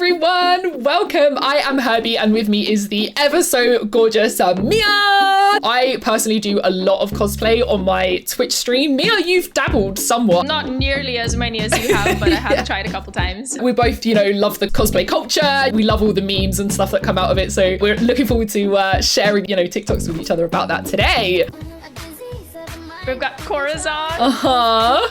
everyone, welcome. I am Herbie and with me is the ever so gorgeous Mia. I personally do a lot of cosplay on my Twitch stream. Mia, you've dabbled somewhat. Not nearly as many as you have, but I have tried a couple times. We both, love the cosplay culture. We love all the memes and stuff that come out of it. So we're looking forward to sharing, TikToks with each other about that today. We've got Corazon.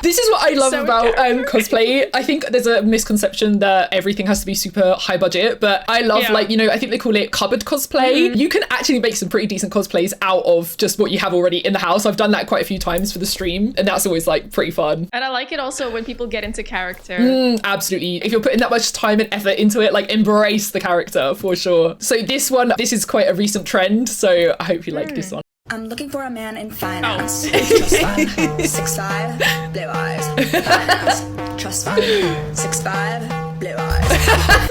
This is what I love about cosplay. I think there's a misconception that everything has to be super high budget, but I love I think they call it cupboard cosplay. You can actually make some pretty decent cosplays out of just what you have already in the house. I've done that quite a few times for the stream and that's always pretty fun. And I like it also when people get into character. Absolutely. If you're putting that much time and effort into it, embrace the character for sure. So this is quite a recent trend, so I hope you like this one. I'm looking for a man in finance. Trust fund, 6'5", blue eyes. Finance, trust fund, 6'5", blue eyes.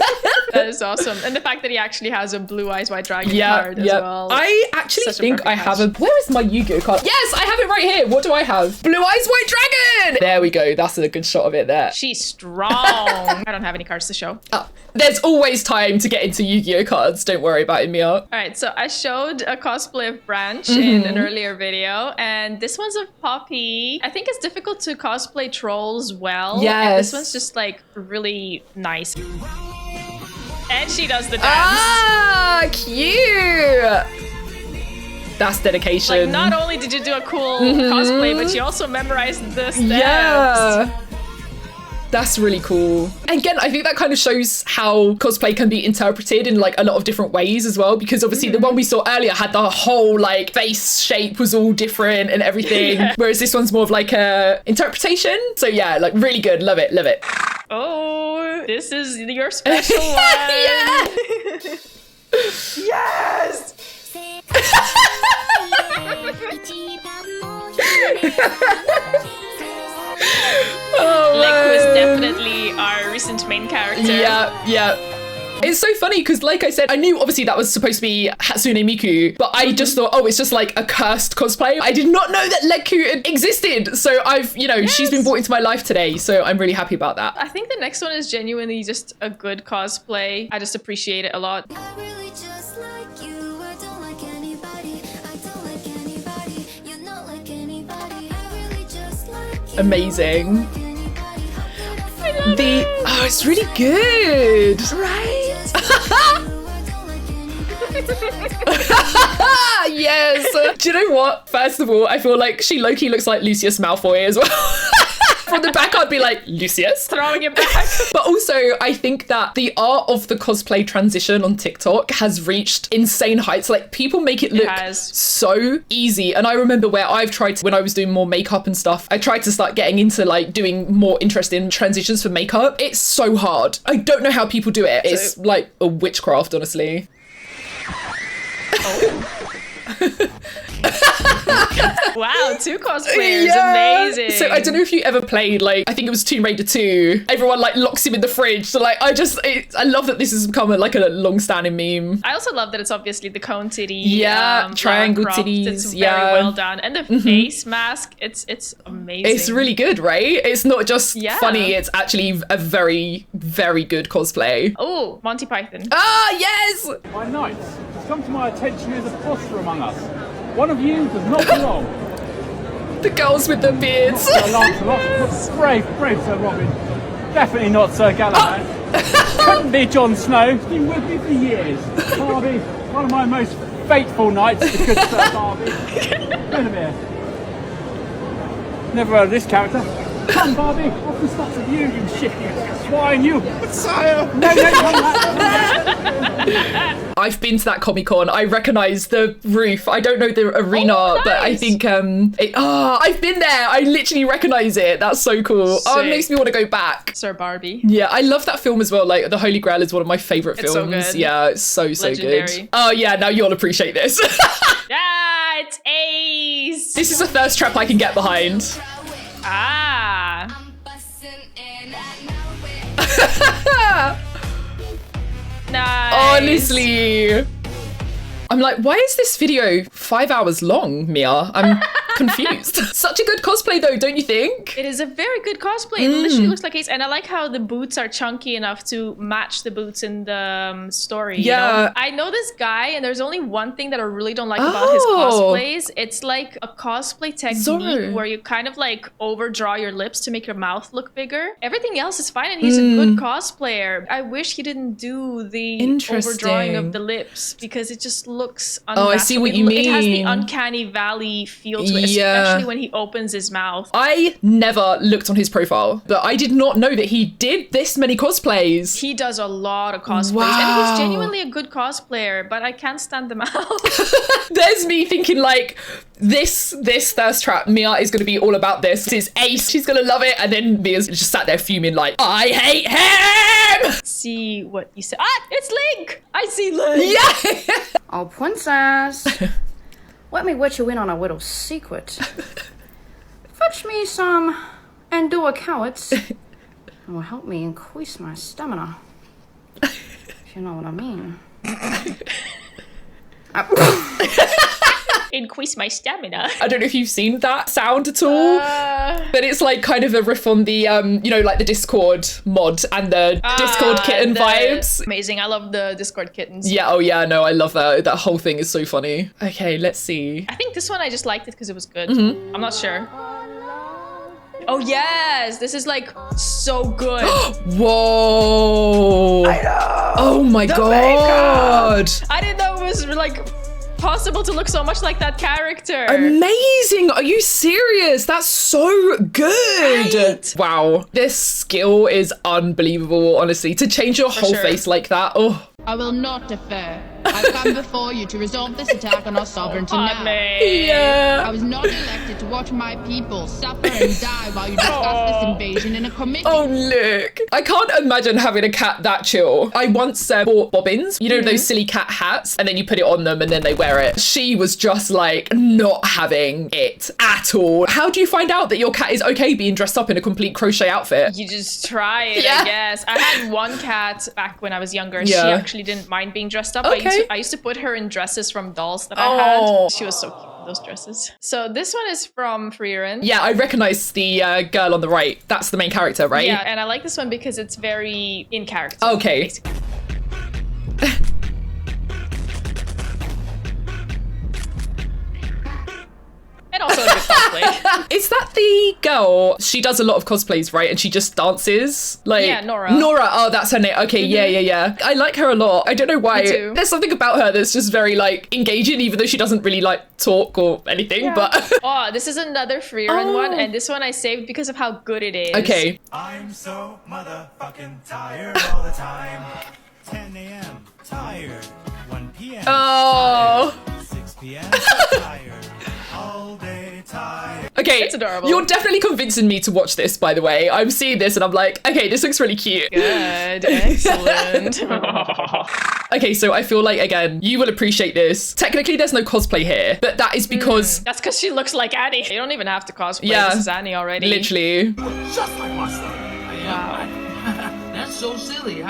That is awesome. And the fact that he actually has a Blue Eyes White Dragon card as well. I actually think I have where is my Yu-Gi-Oh card? Yes, I have it right here. What do I have? Blue Eyes White Dragon! There we go. That's a good shot of it there. She's strong. I don't have any cards to show. Oh, there's always time to get into Yu-Gi-Oh cards. Don't worry about it, Mia. All right, so I showed a cosplay of Branch in an earlier video, and this one's of Poppy. I think it's difficult to cosplay trolls well. Yes. And this one's just really nice. And she does the dance. Ah, cute. That's dedication. Not only did you do a cool cosplay, but you also memorized the steps. Yeah. That's really cool. Again, I think that kind of shows how cosplay can be interpreted in a lot of different ways as well, because obviously the one we saw earlier had the whole face shape was all different and everything, whereas this one's more of a interpretation. So yeah, really good. Love it, love it. Oh, this is your special one. Yeah. Yes. Leku is definitely our recent main character. Yeah. It's so funny because, like I said, I knew obviously that was supposed to be Hatsune Miku, but I just thought, it's just a cursed cosplay. I did not know that Leku existed. So I've, she's been brought into my life today. So I'm really happy about that. I think the next one is genuinely just a good cosplay. I just appreciate it a lot. I really just like you. I don't like anybody. I don't like anybody. You're not like anybody. I really just like you. Amazing. It's really good, right? Yes. Do you know what? First of all, I feel like she low-key looks like Lucius Malfoy as well. From the back, I'd be like, Lucius? Throwing it back. But also, I think that the art of the cosplay transition on TikTok has reached insane heights. People make it look so easy. And I remember where I've tried to, when I was doing more makeup and stuff, I tried to start getting into doing more interesting transitions for makeup. It's so hard. I don't know how people do it. It's like a witchcraft, honestly. Oh. Wow, 2 cosplayers, amazing. So I don't know if you ever played I think it was Tomb Raider 2. Everyone locks him in the fridge. So I love that this has become a long-standing meme. I also love that it's obviously the cone titty. Triangle titties. It's very well done, and the face mask. It's amazing. It's really good, right? It's not just funny. It's actually a very, very good cosplay. Oh, Monty Python. Ah, yes. My knights, it's come to my attention there's a foster among us. One of you does not belong. The girls with the beards. Brave Sir Robin. Definitely not Sir Galahad. Couldn't be Jon Snow. He's been with me for years. Barbie, one of my most faithful knights, the good Sir Barbie. Guinevere. Never heard of this character. Come, Barbie, off the stats of you, you shifty swine, you. Sire. No, I've been to that Comic-Con. I recognise the roof. I don't know the arena, but I think I've been there. I literally recognise it. That's so cool. Oh, it makes me want to go back. Sir Barbie. Yeah, I love that film as well. The Holy Grail is one of my favourite films. So good. Yeah, it's so Legendary. Good. Oh yeah, now you'll appreciate this. Yeah, it's Ace. This is a thirst trap I can get behind. Ah. Nice. Honestly. I'm like, why is this video 5 hours long, Mia? I'm confused. Such a good cosplay though, don't you think? It is a very good cosplay. It literally looks like Ace. And I like how the boots are chunky enough to match the boots in the story. Yeah. You know? I know this guy, and there's only one thing that I really don't like about his cosplays. It's like a cosplay technique where you kind of like overdraw your lips to make your mouth look bigger. Everything else is fine, and he's a good cosplayer. I wish he didn't do the overdrawing of the lips because it just looks unnatural. I see what you mean. It has the uncanny valley feel to it, especially when he opens his mouth. I never looked on his profile, but I did not know that he did this many cosplays. He does a lot of cosplays, and he's genuinely a good cosplayer, but I can't stand them out. There's me thinking like, this thirst trap, Mia is going to be all about this. This is Ace, she's going to love it. And then Mia's just sat there fuming like, I hate him! See what you said. Ah, it's Link! I see Link! Yeah! Oh, princess, let me let you in on a little secret. Fetch me some Andua carrots. It will help me increase my stamina. If you know what I mean. Increase my stamina. I don't know if you've seen that sound at all, but it's like kind of a riff on the, you know, like the Discord mod and the Discord kitten vibes. Amazing. I love the Discord kittens. Yeah, oh yeah, no, I love that. That whole thing is so funny. Okay, let's see. I think this one I just liked it because it was good. I'm not sure. Oh yes, this is like so good. Whoa! I know. Oh my god! Makeup. I didn't know it was like possible to look so much like that character. Amazing! Are you serious? That's so good! Right? Wow, this skill is unbelievable, honestly. To change your whole face like that, oh. I will not defer. I've come before you to resolve this attack on our sovereignty now. Yeah. I was not elected to watch my people suffer and die while you discuss this invasion in a committee. Oh, look. I can't imagine having a cat that chill. I once bought bobbins, you know, those silly cat hats, and then you put it on them and then they wear it. She was just like not having it at all. How do you find out that your cat is okay being dressed up in a complete crochet outfit? You just try it, I guess. I had one cat back when I was younger. She actually didn't mind being dressed up. Okay. I used to put her in dresses from dolls that I had. She was so cute in those dresses. So this one is from Freerin. Yeah, I recognize the girl on the right. That's the main character, right? Yeah, and I like this one because it's very in character. Okay. Basically. And also a good cosplay. Is that the girl? She does a lot of cosplays, right? And she just dances? Like, yeah, Nora. Nora, oh, that's her name. Okay, yeah. I like her a lot. I don't know why. Me too. There's something about her that's just very, like, engaging, even though she doesn't really, like, talk or anything, but... Oh, this is another Freerin one, and this one I saved because of how good it is. Okay. I'm so motherfucking tired all the time. 10 a.m. tired. 1 p.m. Oh. tired. 6 p.m. tired. All day tired. Okay, it's adorable. You're definitely convincing me to watch this, by the way. I'm seeing this and I'm like, okay, this looks really cute. Good, excellent. Okay, so I feel like, again, you will appreciate this. Technically, there's no cosplay here, but that is because... That's because she looks like Annie. You don't even have to cosplay. Yeah, this is Annie already. Literally. Just like my son. Wow. That's so silly.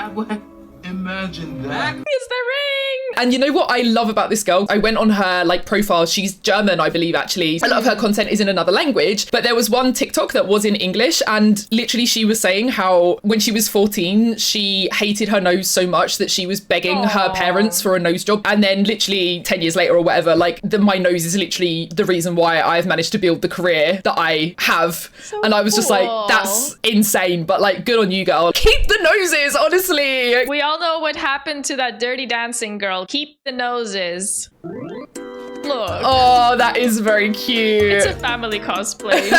Imagine that. It's the ring! And you know what I love about this girl? I went on her like profile. She's German, I believe, actually. A lot of her content is in another language, but there was one TikTok that was in English, and literally she was saying how when she was 14, she hated her nose so much that she was begging her parents for a nose job. And then literally 10 years later or whatever, like my nose is literally the reason why I've managed to build the career that I have. So and I was just like, cool. that's insane. But like, good on you, girl. Keep the noses, honestly. We all know what happened to that Dirty Dancing girl. Keep the noses. Look. Oh, that is very cute. It's a family cosplay.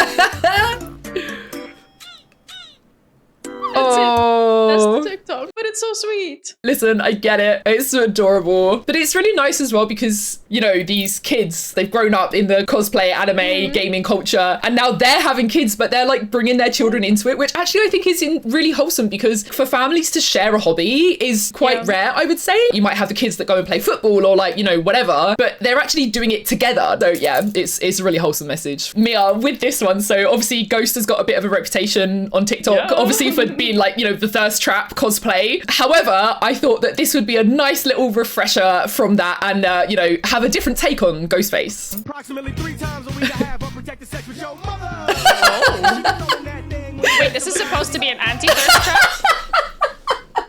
That's the TikTok, but it's so sweet. Listen, I get it. It's so adorable. But it's really nice as well because, you know, these kids, they've grown up in the cosplay, anime, gaming culture, and now they're having kids, but they're like bringing their children into it, which actually I think is really wholesome because for families to share a hobby is quite rare, I would say. You might have the kids that go and play football or like, you know, whatever, but they're actually doing it together. So yeah, it's a really wholesome message. Mia, with this one, so obviously Ghost has got a bit of a reputation on TikTok, obviously for being like, you know, the thirst trap cosplay. However, I thought that this would be a nice little refresher from that and, you know, have a different take on Ghostface. Approximately 3 times a week I have sex with your mother. Wait, this is supposed to be an anti-thirst trap?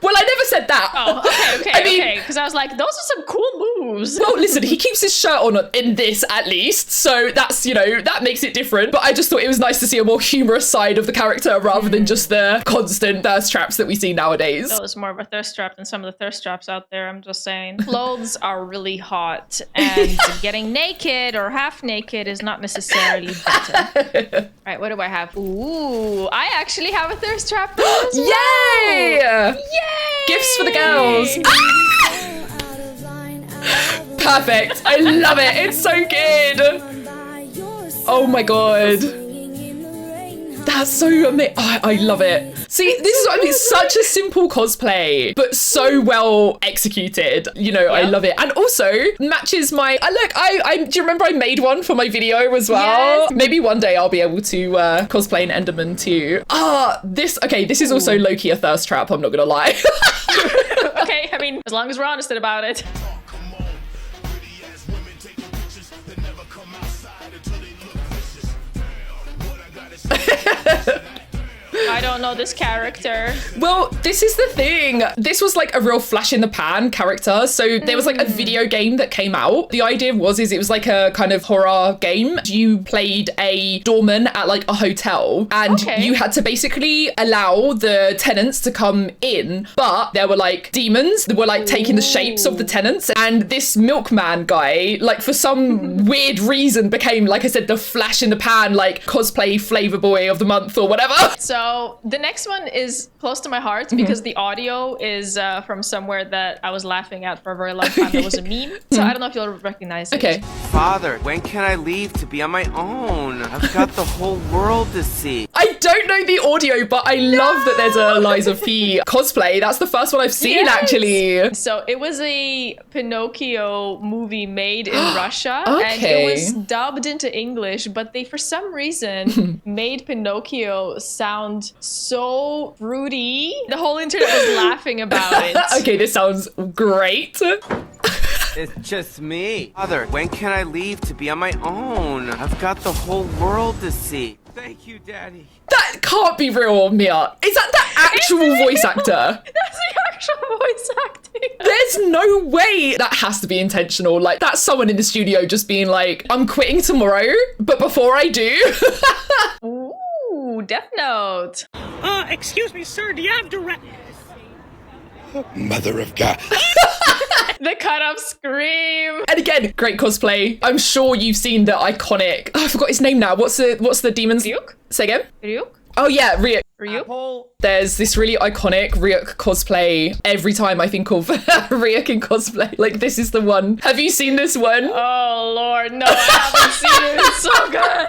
Well, I never said that. Oh, okay. Because I was like, those are some cool moves. Well, listen, he keeps his shirt on in this at least, so that's, that makes it different. But I just thought it was nice to see a more humorous side of the character rather than just the constant thirst traps that we see nowadays. That was more of a thirst trap than some of the thirst traps out there, I'm just saying. Clothes are really hot, and getting naked or half naked is not necessarily better. All right, what do I have? Ooh, I actually have a thirst trap. Yay! Yay! Gifts for the girls. Perfect. I love it. It's so good. Oh my god. That's so amazing. Oh, I love it. See, this is what I mean. It's such a simple cosplay, but so well executed. I love it. And also matches my... Look, I do you remember I made one for my video as well? Yes. Maybe one day I'll be able to cosplay an Enderman too. This is also low-key a thirst trap, I'm not gonna lie. Okay, I mean, as long as we're honest about it. I don't know this character. Well, this is the thing. This was like a real flash in the pan character. So there was like a video game that came out. The idea was it was like a kind of horror game. You played a doorman at like a hotel, and you had to basically allow the tenants to come in, but there were like demons that were like taking the shapes of the tenants, and this milkman guy, like for some weird reason, became, like I said, the flash in the pan, like cosplay flavor boy of the month or whatever. So the next one is close to my heart because the audio is from somewhere that I was laughing at for a very long time. It was a meme. So I don't know if you'll recognize it. Okay. Father, when can I leave to be on my own? I've got the whole world to see. I don't know the audio, but I love that there's a Liza P cosplay. That's the first one I've seen, actually. So it was a Pinocchio movie made in Russia. And it was dubbed into English, but they, for some reason, made Pinocchio sound so fruity. The whole internet was laughing about it. Okay, this sounds great. It's just me. Father, when can I leave to be on my own? I've got the whole world to see. Thank you, Daddy. That can't be real, Mia. Is that the actual voice actor? That's the actual voice acting. There's no way that has to be intentional. Like, that's someone in the studio just being like, I'm quitting tomorrow, but before I do... Ooh, Death Note. Excuse me, sir, do you have direct... Mother of God. The cut-off scream. And again, great cosplay. I'm sure you've seen the iconic... Oh, I forgot his name now. What's the demon's... Ryuk? Say again? Ryuk? Oh, yeah, Ryuk. Ryuk? There's this really iconic Ryuk cosplay. Every time I think of Ryuk in cosplay, like, this is the one. Have you seen this one? Oh, Lord, no, I haven't seen it. It's so good.